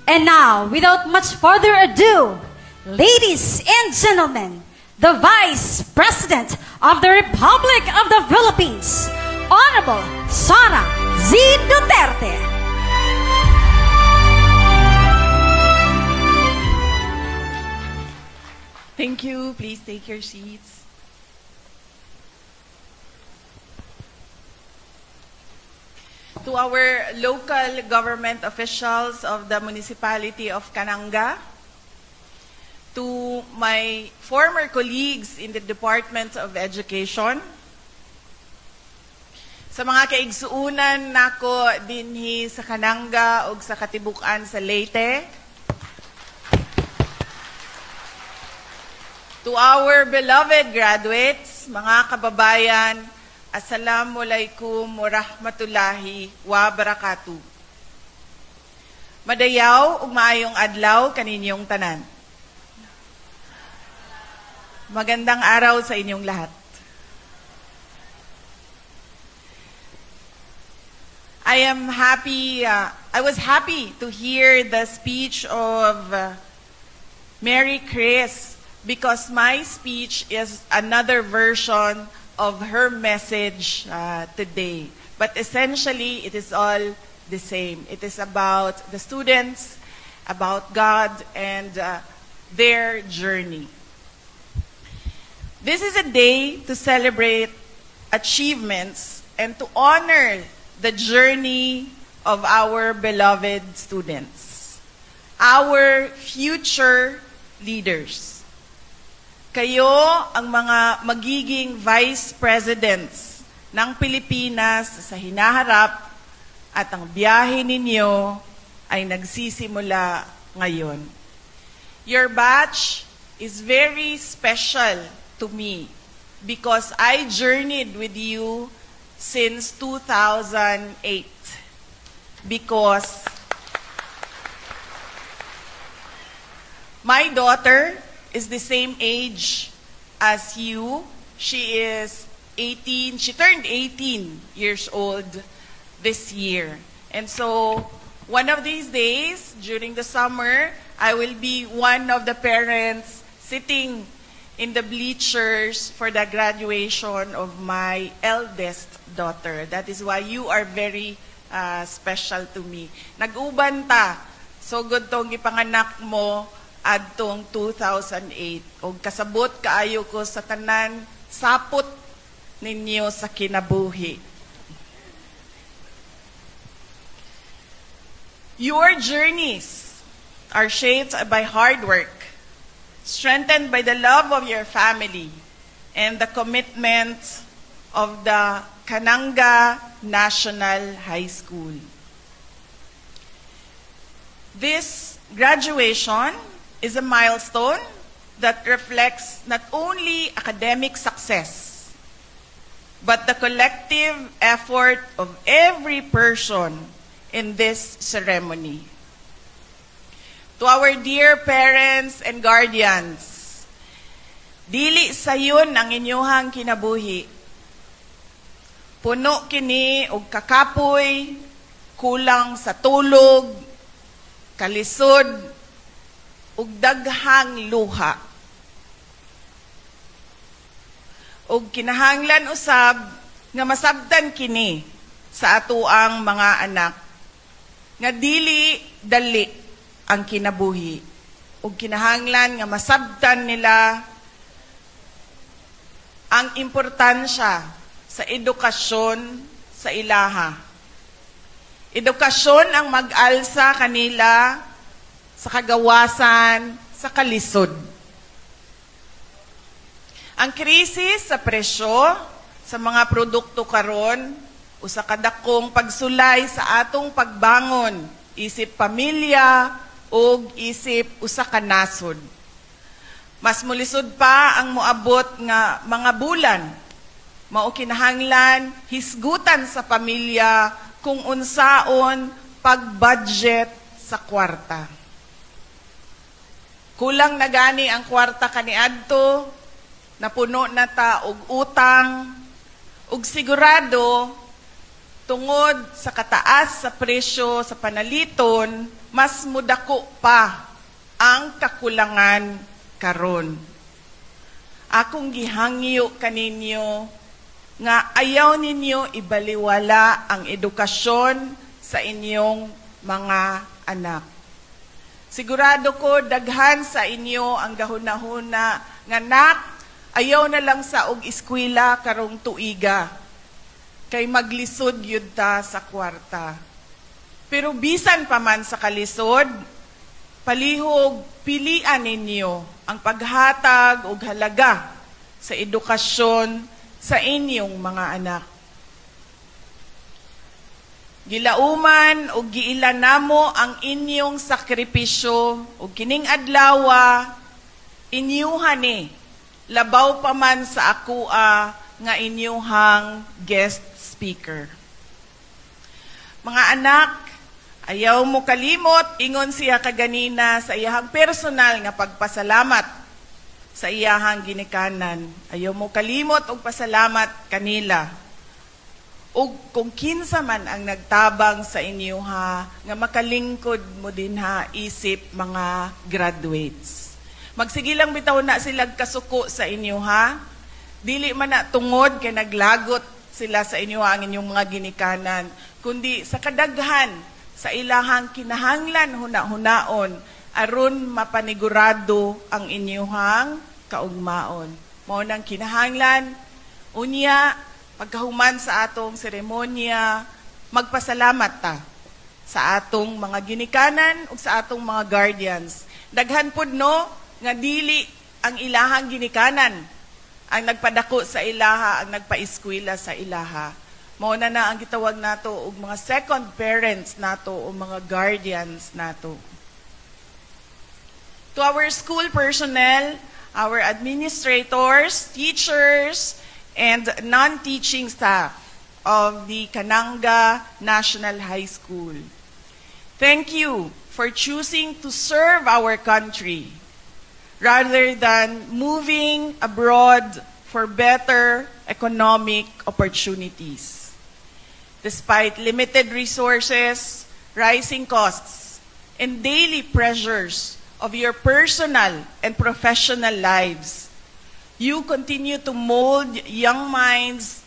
And now, without much further ado, ladies and gentlemen, the Vice President of the Republic of the Philippines, Honorable Sara Z. Duterte. Thank you. Please take your seats. To our local government officials of the municipality of Cananga, to my former colleagues in the Department of Education, sa mga kaigsuunan nako dinhi sa Cananga ug sa Katibukan sa Leyte, to our beloved graduates, mga kababayan, Assalamualaikum warahmatullahi wabarakatuh. Madayaw ug maayong adlaw kaninyong tanan. Magandang araw sa inyong lahat. I was happy to hear the speech of Mary Chris, because my speech is another version of her message today. But essentially, it is all the same. It is about the students, about God, and their journey. This is a day to celebrate achievements and to honor the journey of our beloved students, our future leaders. Kayo ang mga magiging vice presidents ng Pilipinas sa hinaharap, at ang biyahe ninyo ay nagsisimula ngayon. Your batch is very special to me because I journeyed with you since 2008. Because my daughter is the same age as you. She is 18. She turned 18 years old this year. And so, one of these days, during the summer, I will be one of the parents sitting in the bleachers for the graduation of my eldest daughter. That is why you are very special to me. Nag-uban ta. So good tong ipanganak mo adtong 2008. Og kasabot kaayo ko sa tanan sapot ninyo sa kinabuhi. Your journeys are shaped by hard work, strengthened by the love of your family, and the commitment of the Cananga National High School. This graduation is a milestone that reflects not only academic success, but the collective effort of every person in this ceremony. To our dear parents and guardians, dili sayon ang inyuhang kinabuhi. Puno kini og kakapoy, kulang sa tulog, kalisod, ug daghang luha. Ug kinahanglan usab nga masabtan kini sa atoang mga anak nga dili dali ang kinabuhi, ug kinahanglan nga masabtan nila ang importansya sa edukasyon sa ilaha. Edukasyon ang mag-alsa kanila sa kagawasan, sa kalisod. Ang krisis sa presyo sa mga produkto karon o sa kadakong pagsulay sa atong pagbangon, isip pamilya o isip usa ka nasod. Mas mulisod pa ang moabot nga mga bulan, mao kinahanglan hisgutan sa pamilya kung unsaon pag-budget sa kwarta. Kulang na gani ang kwarta kaniadto, napuno na ta og utang, ug sigurado tungod sa kataas sa presyo sa panaliton, mas mudako pa ang kakulangan karon. Akong gihangyo kaninyo nga ayaw ninyo ibaliwala ang edukasyon sa inyong mga anak. Sigurado ko daghan sa inyo ang gahuna-huna nga nak, ayaw na lang sa og eskwela karong tuiga. Kay maglisod yun ta sa kwarta. Pero bisan pa man sa kalisod, palihog pilian ninyo ang paghatag og halaga sa edukasyon sa inyong mga anak. Gilauman o giilan namo ang inyong sakripisyo o kining adlawa, inyuhan ni, labaw pa man sa akua nga inyuhang guest speaker. Mga anak, ayaw mo kalimot, ingon siya kaganina sa iyahang personal nga pagpasalamat sa iyahang ginikanan. Ayaw mo kalimot og pasalamat kanila. O kung kinsa man ang nagtabang sa inyo ha, nga makalingkod mo din ha, isip mga graduates. Magsige lang bitaw na sila kasuko sa inyo ha. Dili man na tungod kay naglagot sila sa inyo ang inyong mga ginikanan, kundi sa kadaghan sa ilahang kinahanglan huna-hunaon aron mapanigurado ang inyong kaugmaon. Mao nang kinahanglan unya pagkahuman sa atong seremonya, magpasalamat ta sa atong mga ginikanan ug sa atong mga guardians. Daghan pud no nga dili ang ilahang ginikanan ang nagpadako sa ilaha, ang nagpaeskwela sa ilaha. Mao na ang gitawag nato og mga second parents nato o mga guardians nato. To our school personnel, our administrators, teachers, and non-teaching staff of the Kananga National High School. Thank you for choosing to serve our country rather than moving abroad for better economic opportunities. Despite limited resources, rising costs, and daily pressures of your personal and professional lives, you continue to mold young minds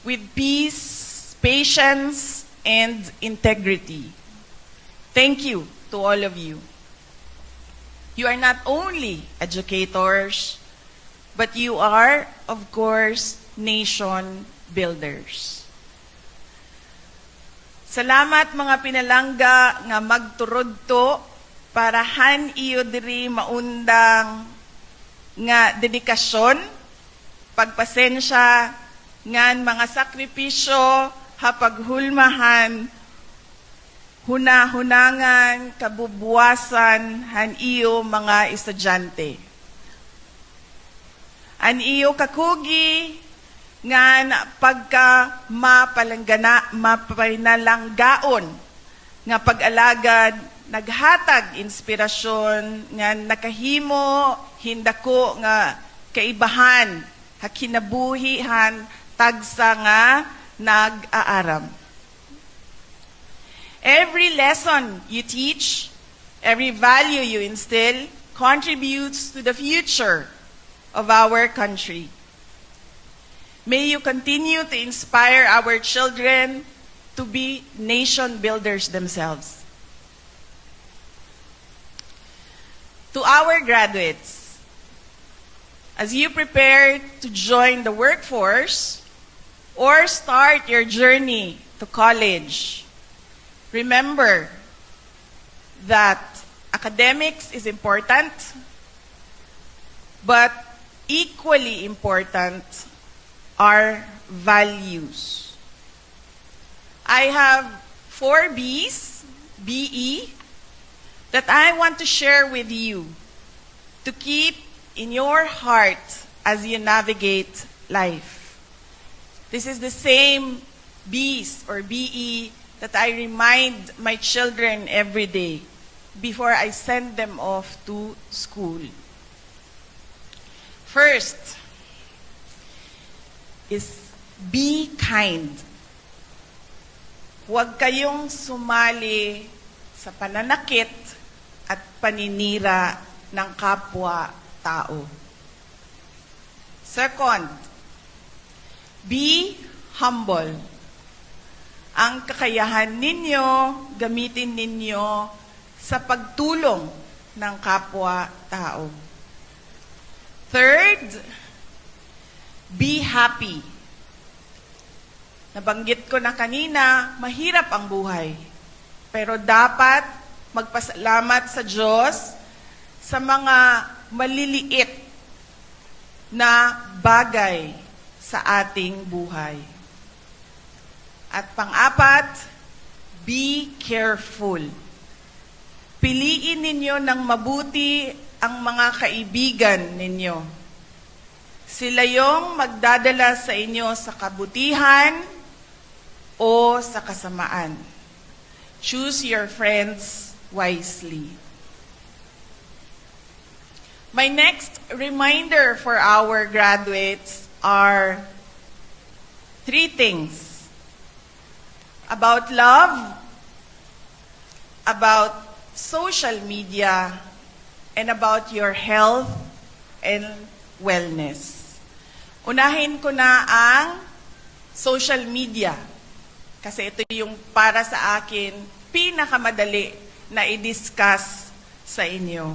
with peace, patience, and integrity. Thank you to all of you. You are not only educators, but you are, of course, nation builders. Salamat mga pinalangga nga magturudto para han iyo diri maundang nga dedikasyon, pagpasensya, ngan mga sakripisyo, hapaghulmahan, hunahunangan, kabubuwasan, han iyo mga estudyante. An iyo kakugi, ngan pagka mapainalanggaon, nga pag-alagad, naghatag inspirasyon nga nakahimo hindako nga kaibahan hakinabuhihan tagsa nga nag-aaram. Every lesson you teach, every value you instill contributes to the future of our country. May you continue to inspire our children to be nation builders themselves. To our graduates, as you prepare to join the workforce or start your journey to college, remember that academics is important, but equally important are values. I have 4 B's, BE, that I want to share with you to keep in your heart as you navigate life. This is the same B's or BE that I remind my children every day before I send them off to school. First is be kind. Huwag kayong sumali sa pananakit at paninira ng kapwa-tao. Second, be humble. Ang kakayahan ninyo, gamitin ninyo sa pagtulong ng kapwa-tao. Third, be happy. Nabanggit ko na kanina, mahirap ang buhay. Pero dapat magpasalamat sa Diyos sa mga maliliit na bagay sa ating buhay. At pang-apat, be careful. Piliin ninyo ng mabuti ang mga kaibigan ninyo. Sila yung magdadala sa inyo sa kabutihan o sa kasamaan. Choose your friends wisely. My next reminder for our graduates are 3 things. About love, about social media, and about your health and wellness. Unahin ko na ang social media. Kasi ito yung para sa akin pinakamadali na i-discuss sa inyo.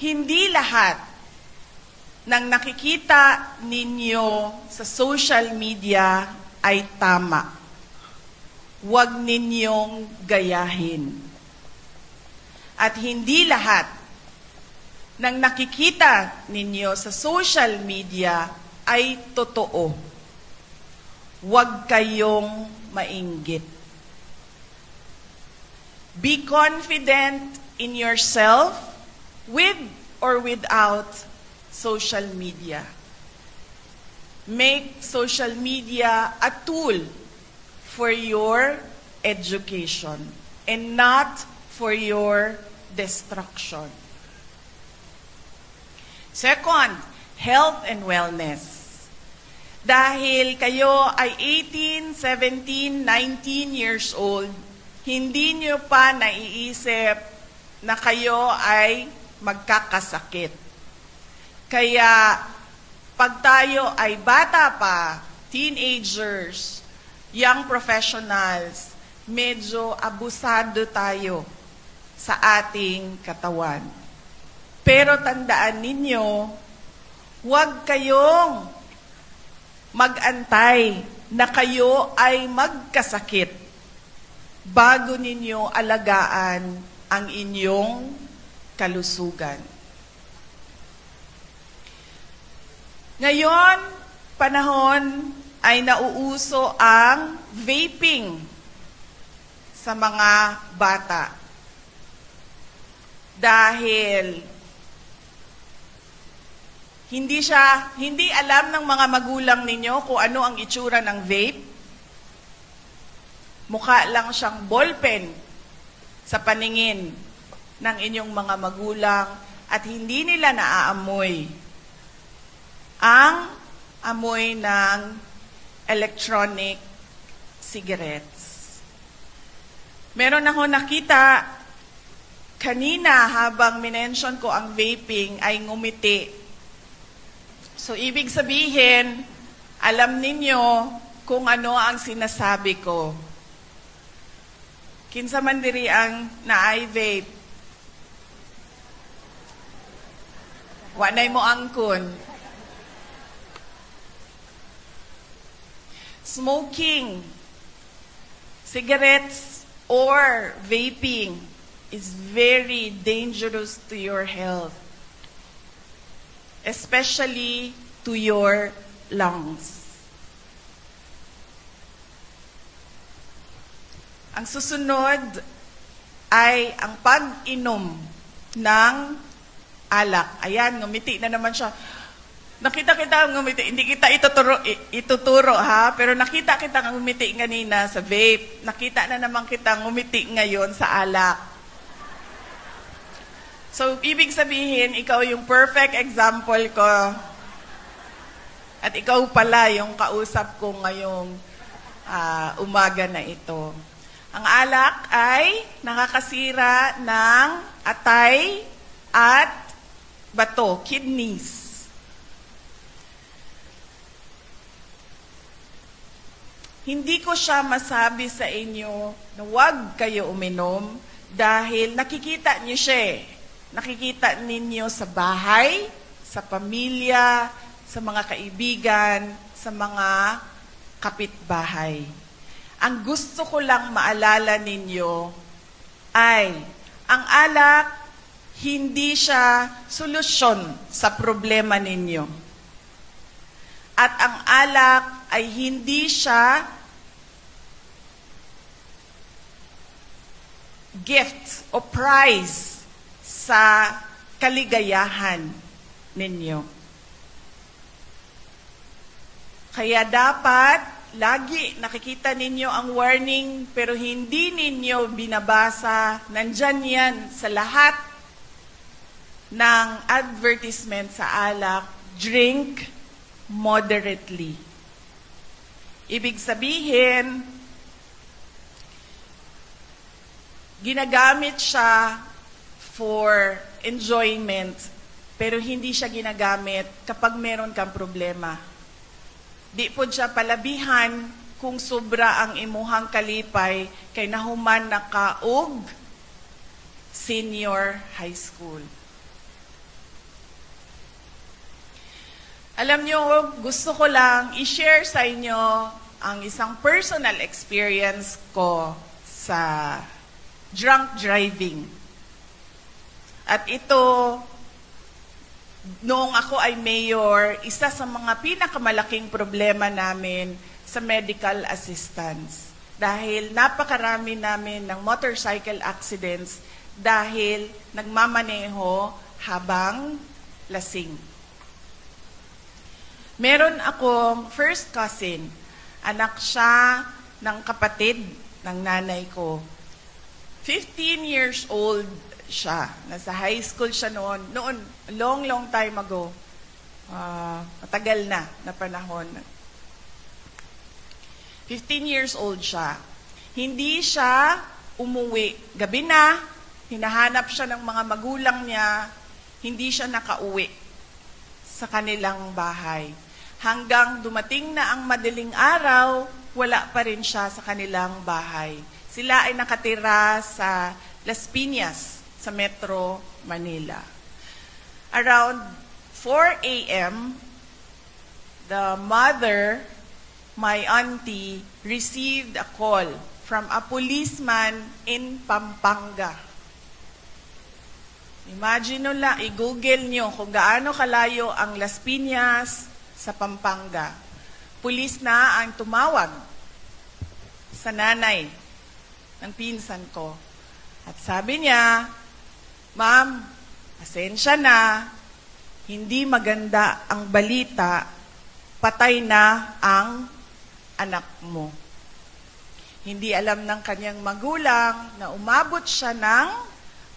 Hindi lahat ng nakikita ninyo sa social media ay tama. Huwag ninyong gayahin. At hindi lahat ng nakikita ninyo sa social media ay totoo. Huwag kayong mainggit. Be confident in yourself with or without social media. Make social media a tool for your education and not for your destruction. Second, health and wellness. Dahil kayo ay 18, 17, 19 years old, hindi nyo pa naiisip na kayo ay magkakasakit. Kaya pag tayo ay bata pa, teenagers, young professionals, medyo abusado tayo sa ating katawan. Pero tandaan ninyo, huwag kayong mag-antay na kayo ay magkasakit bago ninyo alagaan ang inyong kalusugan. Ngayon, panahon ay nauuso ang vaping sa mga bata. Dahil hindi alam ng mga magulang ninyo kung ano ang itsura ng vape. Mukha lang siyang ballpen sa paningin ng inyong mga magulang at hindi nila naaamoy ang amoy ng electronic cigarettes. Meron ako nakita kanina habang minention ko ang vaping ay ngumiti. So, ibig sabihin, alam ninyo kung ano ang sinasabi ko. Kinsa man diri ang naay-vape? Wanay mo angkon. Smoking, cigarettes, or vaping is very dangerous to your health. Especially to your lungs. Ang susunod ay ang pag-inom ng alak. Ayan, ngumiti na naman siya. Nakita kita ngumiti. Hindi kita ituturo ha, pero nakita kita ngumiti kanina sa vape. Nakita na naman kita ngumiti ngayon sa alak. So, ibig sabihin, ikaw yung perfect example ko. At ikaw pala yung kausap ko ngayong umaga na ito. Ang alak ay nakakasira ng atay at bato, kidneys. Hindi ko siya masabi sa inyo na huwag kayo uminom dahil nakikita niyo siya. Nakikita ninyo sa bahay, sa pamilya, sa mga kaibigan, sa mga kapitbahay. Ang gusto ko lang maalala ninyo ay ang alak hindi siya solusyon sa problema ninyo. At ang alak ay hindi siya gift o prize sa kaligayahan ninyo. Kaya dapat lagi nakikita ninyo ang warning pero hindi ninyo binabasa. Nandyan yan sa lahat ng advertisement sa alak. Drink moderately. Ibig sabihin, ginagamit siya for enjoyment, pero hindi siya ginagamit kapag meron kang problema. Di po siya palabihan kung sobra ang imuhang kalipay kay nahuman na kaog senior high school. Alam nyo, gusto ko lang i-share sa inyo ang isang personal experience ko sa drunk driving. At ito, noong ako ay mayor, isa sa mga pinakamalaking problema namin sa medical assistance. Dahil napakarami namin ng motorcycle accidents dahil nagmamaneho habang lasing. Meron akong first cousin, anak siya ng kapatid ng nanay ko. 15 years old siya. Nasa high school siya noon, long time ago. Matagal na panahon. 15 years old siya. Hindi siya umuwi. Gabi na, hinahanap siya ng mga magulang niya, hindi siya nakauwi sa kanilang bahay. Hanggang dumating na ang madaling araw, wala pa rin siya sa kanilang bahay. Sila ay nakatira sa Las Piñas, sa Metro Manila. Around 4 a.m., the mother, my auntie, received a call from a policeman in Pampanga. Imagine nyo lang, i-google nyo kung gaano kalayo ang Las Piñas sa Pampanga. Pulis na ang tumawag sa nanay ng pinsan ko. At sabi niya, "Ma'am, pasensya na, hindi maganda ang balita, patay na ang anak mo." Hindi alam ng kanyang magulang na umabot siya ng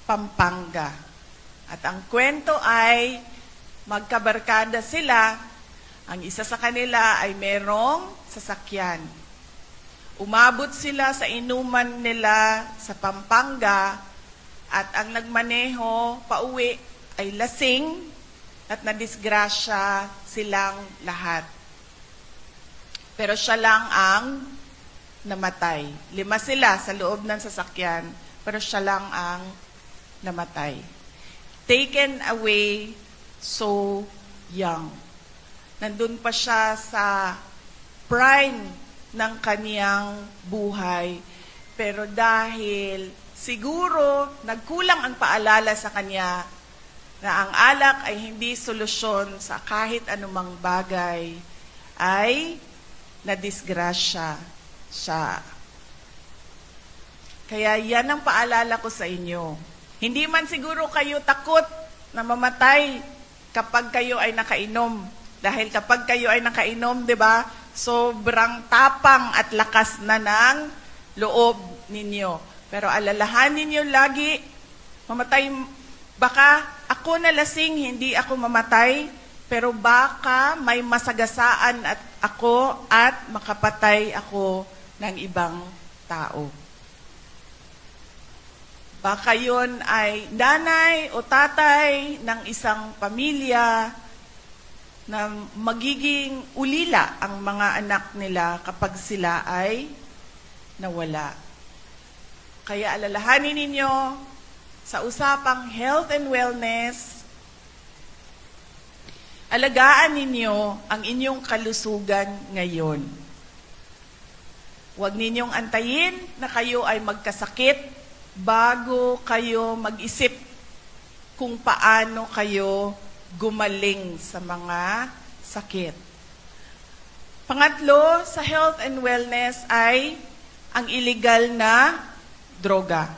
Pampanga. At ang kwento ay magkabarkada sila. Ang isa sa kanila ay merong sasakyan. Umabot sila sa inuman nila sa Pampanga at ang nagmaneho pauwi ay lasing at nadisgrasya silang lahat. Pero siya lang ang namatay. 5 sila sa loob ng sasakyan, pero siya lang ang namatay. Taken away so young. Nandun pa siya sa prime ng kaniyang buhay. Pero dahil siguro nagkulang ang paalala sa kanya na ang alak ay hindi solusyon sa kahit anumang bagay, ay nadisgrasya siya. Kaya yan ang paalala ko sa inyo. Hindi man siguro kayo takot na mamatay kapag kayo ay nakainom. Dahil kapag kayo ay nakainom, di ba, sobrang tapang at lakas na ng loob ninyo. Pero alalahanin niyo lagi, mamatay, baka ako na lasing, hindi ako mamatay, pero baka may masagasaan at ako at makapatay ako ng ibang tao. Baka yun ay nanay o tatay ng isang pamilya na magiging ulila ang mga anak nila kapag sila ay nawala. Kaya alalahanin ninyo sa usapang health and wellness, alagaan ninyo ang inyong kalusugan ngayon. Huwag ninyong antayin na kayo ay magkasakit bago kayo mag-isip kung paano kayo gumaling sa mga sakit. Pangatlo, sa health and wellness ay ang illegal na droga.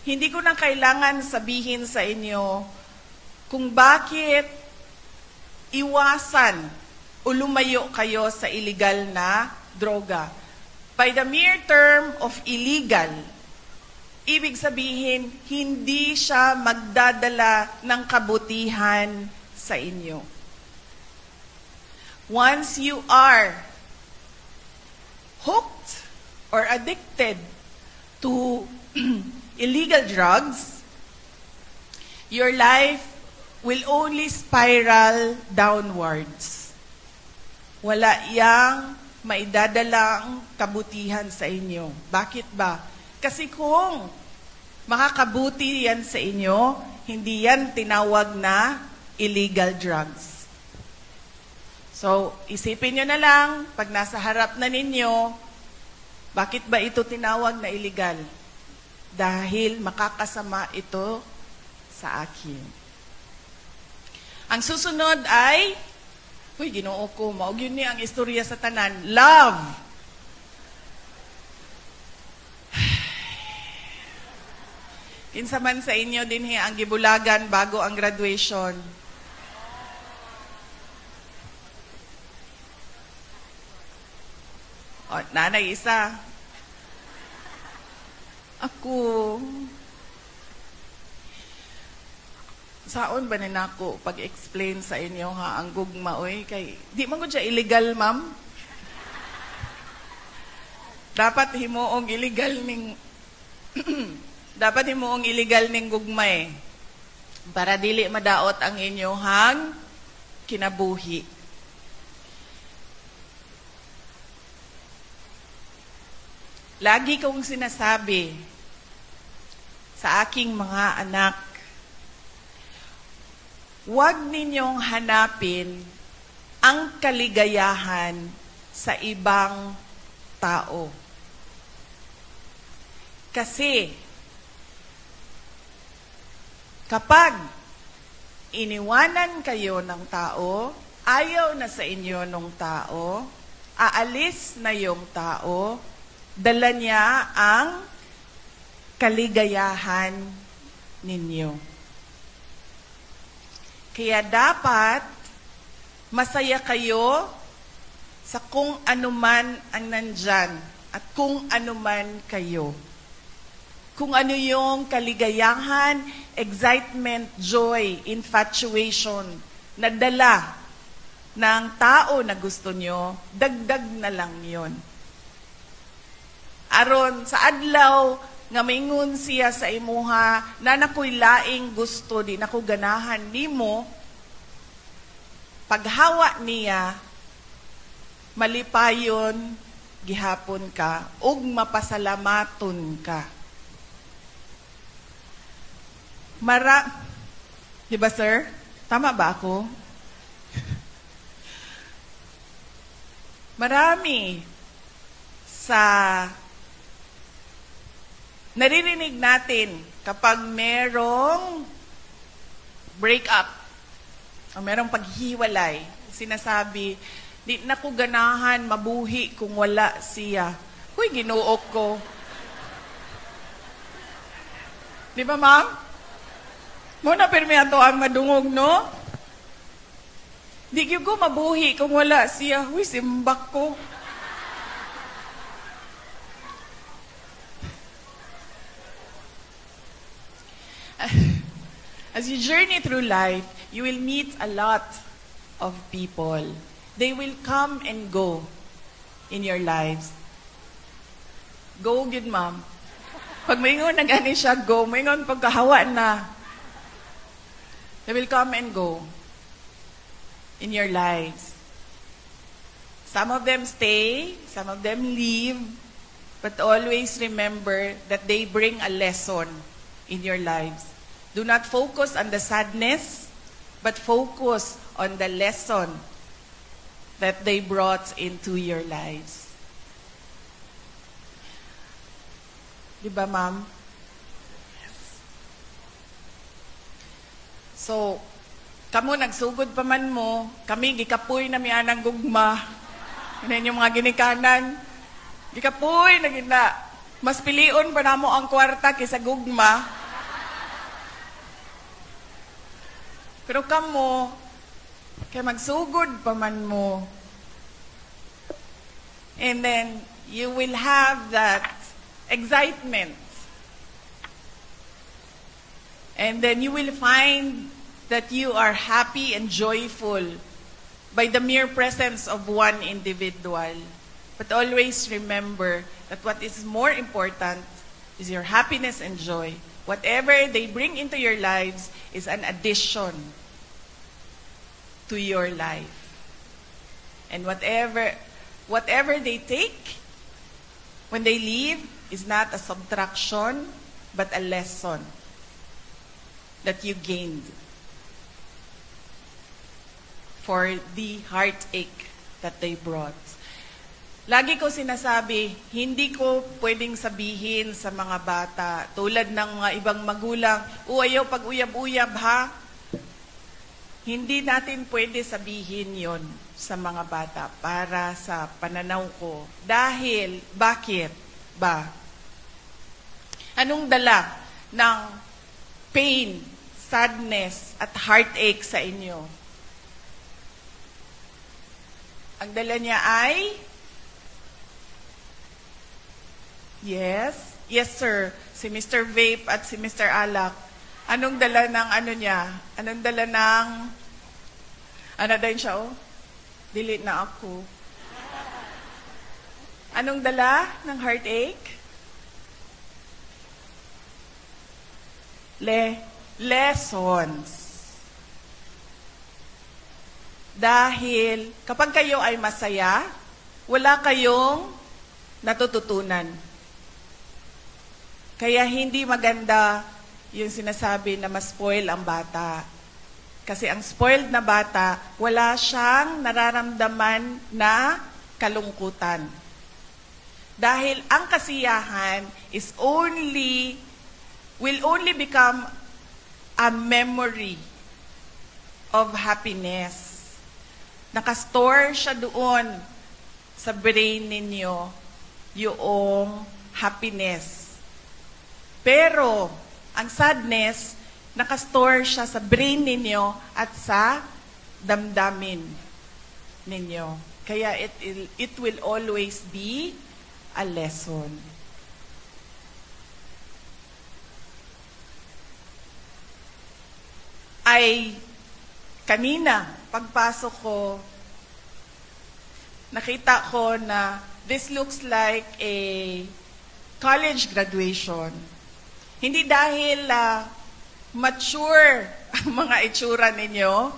Hindi ko na kailangan sabihin sa inyo kung bakit iwasan o lumayo kayo sa illegal na droga. By the mere term of illegal, ibig sabihin, hindi siya magdadala ng kabutihan sa inyo. Once you are hooked or addicted to illegal drugs, your life will only spiral downwards. Wala yang maidadalang kabutihan sa inyo. Bakit ba? Kasi kung makakabuti yan sa inyo, hindi yan tinawag na illegal drugs. So, isipin nyo na lang, pag nasa harap na ninyo, bakit ba ito tinawag na illegal? Dahil makakasama ito sa akin. Ang susunod ay, Ginoo ko, maog yun ni ang istorya sa tanan, love. Kinsa man sa inyo din ang gibulagan bago ang graduation. O, nanay isa. Ako. Saon ba na nako pag-explain sa inyo ang gugma, oy? Kay, di man ko siya illegal, ma'am. Dapat himuong illegal ning dapat himuong illegal ning gugma eh. Para dili madaot ang inyohang kinabuhi. Lagi kong sinasabi sa aking mga anak, huwag ninyong hanapin ang kaligayahan sa ibang tao. Kasi, kapag iniwanan kayo ng tao, ayaw na sa inyo ng tao, aalis na yung tao, dala niya ang kaligayahan ninyo. Kaya dapat masaya kayo sa kung anuman ang nandyan at kung anuman kayo. Kung ano yung kaligayahan, excitement, joy, infatuation na dala ng tao na gusto nyo, dagdag na lang yon. Aron sa adlaw nga maingon siya sa imuha na nakoy laing gusto di nako ganahan nimo, paghawa niya malipayon gihapon ka ug mapasalamaton ka. Di ba, sir? Tama ba ako? Marami sa naririnig natin kapag merong break-up o merong paghiwalay, sinasabi, di na ko ganahan mabuhi kung wala siya. Huy, ginuok ko. Di ba, ma'am? Muna pirmi ato ang madungog, no? Di ko mabuhi kung wala siya. Huy, simbak ko. As you journey through life, you will meet a lot of people. They will come and go in your lives. Go, good ma'am. Pag maingon na gani siya, go. Maingon pagkahawa na. They will come and go in your lives. Some of them stay, some of them leave, but always remember that they bring a lesson in your lives. Do not focus on the sadness, but focus on the lesson that they brought into your lives. Diba, ma'am? Yes. So, kamo nagsugod pa man mo, kami gikapoy na mi anang gugma. Yan yung mga ginikanan. Gikapoy na gina. Mas pilion pa na mo ang kwarta kaysa gugma. Pero kamo, kaya magsugod pa man mo. And then, you will have that excitement. And then you will find that you are happy and joyful by the mere presence of one individual. But always remember that what is more important is your happiness and joy. Whatever they bring into your lives is an addition to your life. And whatever they take when they leave is not a subtraction, but a lesson that you gained for the heartache that they brought. Lagi ko sinasabi, hindi ko pwedeng sabihin sa mga bata, tulad ng mga ibang magulang, ayaw pag-uyab-uyab ha. Hindi natin pwede sabihin yon sa mga bata para sa pananaw ko. Dahil, bakit ba? Anong dala ng pain, sadness, at heartache sa inyo? Ang dala niya ay? Yes? Yes, sir. Si Mr. Vape at si Mr. Alak. Anong dala ng ano niya? Anong dala ng... Ano din siya, oh? Delete na ako. Anong dala ng heartache? Lessons. Dahil kapag kayo ay masaya, wala kayong natututunan. Kaya hindi maganda yung sinasabi na mas-spoil ang bata. Kasi ang spoiled na bata, wala siyang nararamdaman na kalungkutan. Dahil ang kasiyahan will only become a memory of happiness. Nakastore siya doon sa brain ninyo yung happiness. Pero, ang sadness, nakastore siya sa brain ninyo at sa damdamin ninyo. Kaya it will always be a lesson. Kanina, pagpasok ko, nakita ko na this looks like a college graduation. Hindi dahil mature ang mga itsura ninyo,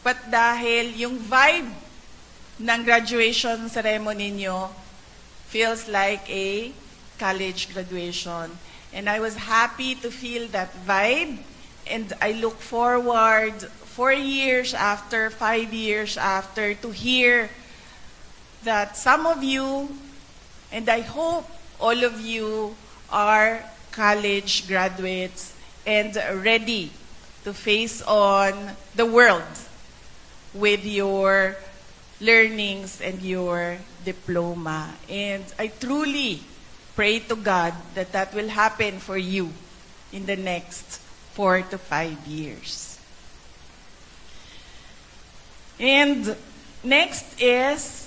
but dahil yung vibe ng graduation ceremony ninyo feels like a college graduation. And I was happy to feel that vibe, and I look forward 4 years after, 5 years after, to hear that some of you, and I hope all of you, are college graduates and ready to face on the world with your learnings and your diploma. And I truly pray to God that that will happen for you in the next 4 to 5 years. And next is,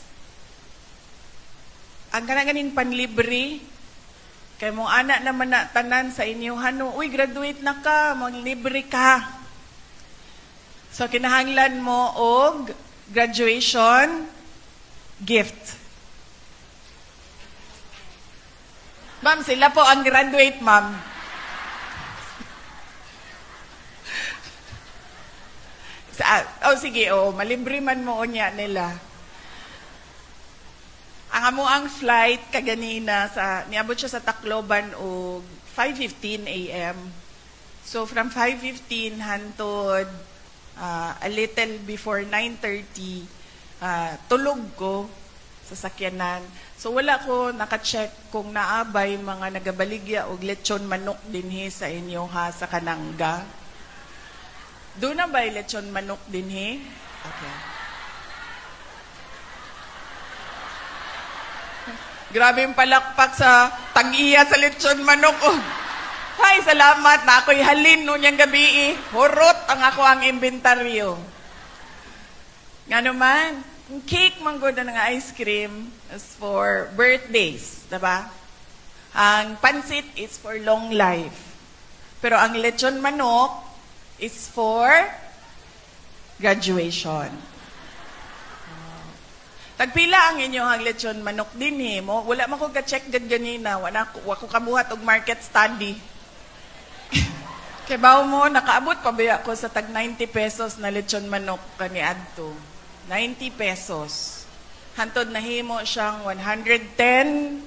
ang kanaganing panlibre, kay mong anak naman na tanan sa inyo, uy, graduate na ka, maglibre ka. So, kinahanglan mo og graduation gift. Ma'am, sila po ang graduate, ma'am. Sige, malibre man mo niya nila. Ang amo ang flight kaganina niabot siya sa Tacloban o 5:15 a.m. So from 5:15 hantod a little before 9:30 tulog ko sa sakyanan. So wala ko naka-check kung naabay mga nagabaligya og lechon manok dinhi sa inyo sa Kananga. Doon na ba lechon manok dinhi? Okay. Grabe yung palakpak sa tag-iya sa lechon manok. Hay, salamat na ako'y halin noon yung gabi. Hurot ang ako ang inventaryo. Nga naman, yung cake manggod ng ice cream is for birthdays, diba? Ang pansit is for long life. Pero ang lechon manok is for graduation. Tagpila ang inyong lechon manok din mo. Wala man ko ka-check gad ganina. Wala ko kabuhat og market study. Kaya bawo mo, nakaabot pa ba ako sa tag 90 pesos na lechon manok kaniadto. 90 pesos. Hantod na himo siyang 110.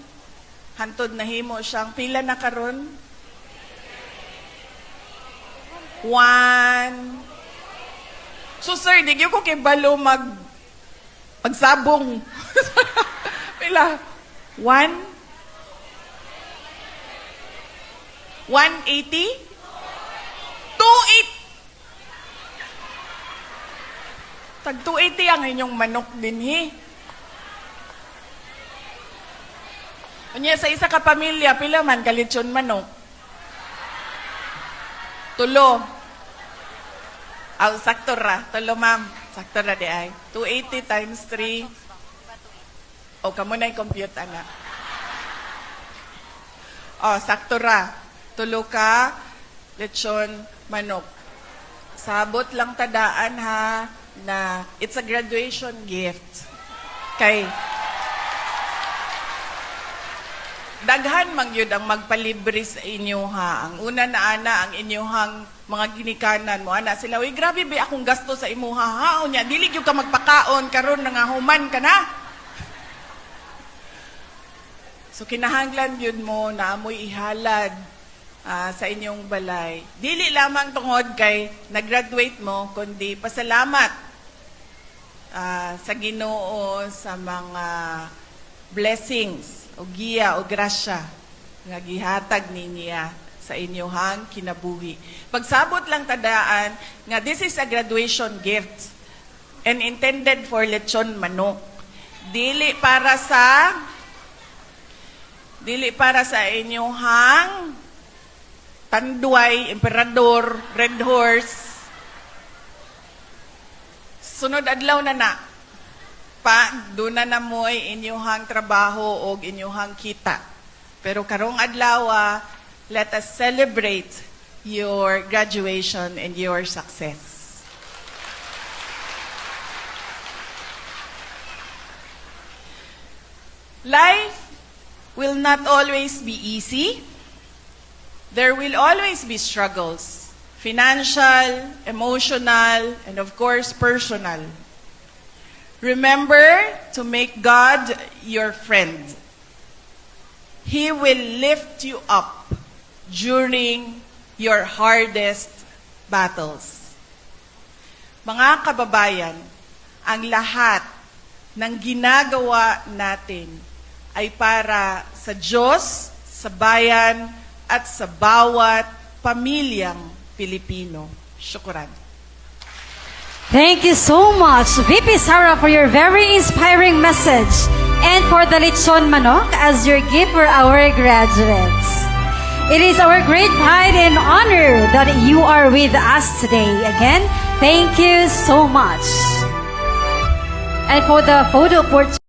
Hantod na himo siyang pila na karon? 1. So sir, di ko kay balo magsabong. Pila? 1? 180? 280? Tag 280 ang inyong manok dinhi. Unya sa isa ka pamilya, pila man kalitsyon manok? 3. Sakto ra. 3, ma'am. Sakto ra di ay. 280 times 3. O, kamo na compute, anak. Sakto ra. 3 ka, lechon, manok. Sabot lang tadaan ha, na it's a graduation gift. Kay, daghan man yun ang magpalibre sa inyo ha. Ang una na ana, ang inyong mga ginikanan mo. Ana sila, uy, grabe ba akong gasto sa imo ha? Niya, dili yung ka magpakaon, karon nga human ka na. So kinahanglan yun mo na amoy ihalad sa inyong balay. Dili lamang tungod kay nag-graduate mo, kundi pasalamat sa Ginoo sa mga blessings o giya o grasya nga gihatag niya sa inyohang kinabuhi. Pagsabot lang tadaan nga this is a graduation gift and intended for lechon manok. Dili para sa inyohang tanduay, emperador, red horse. Sunod adlaw na. Doon na mo'y inyuhang trabaho o inyuhang kita. Pero karong adlaw, let us celebrate your graduation and your success. Life will not always be easy. There will always be struggles, financial, emotional, and of course, personal. Remember to make God your friend. He will lift you up during your hardest battles. Mga kababayan, ang lahat ng ginagawa natin ay para sa Diyos, sa bayan, at sa bawat pamilyang Pilipino. Syukuran. Thank you so much, VP Sara, for your very inspiring message and for the lechon manok as your gift for our graduates. It is our great pride and honor that you are with us today. Again, thank you so much. And for the photo portrait,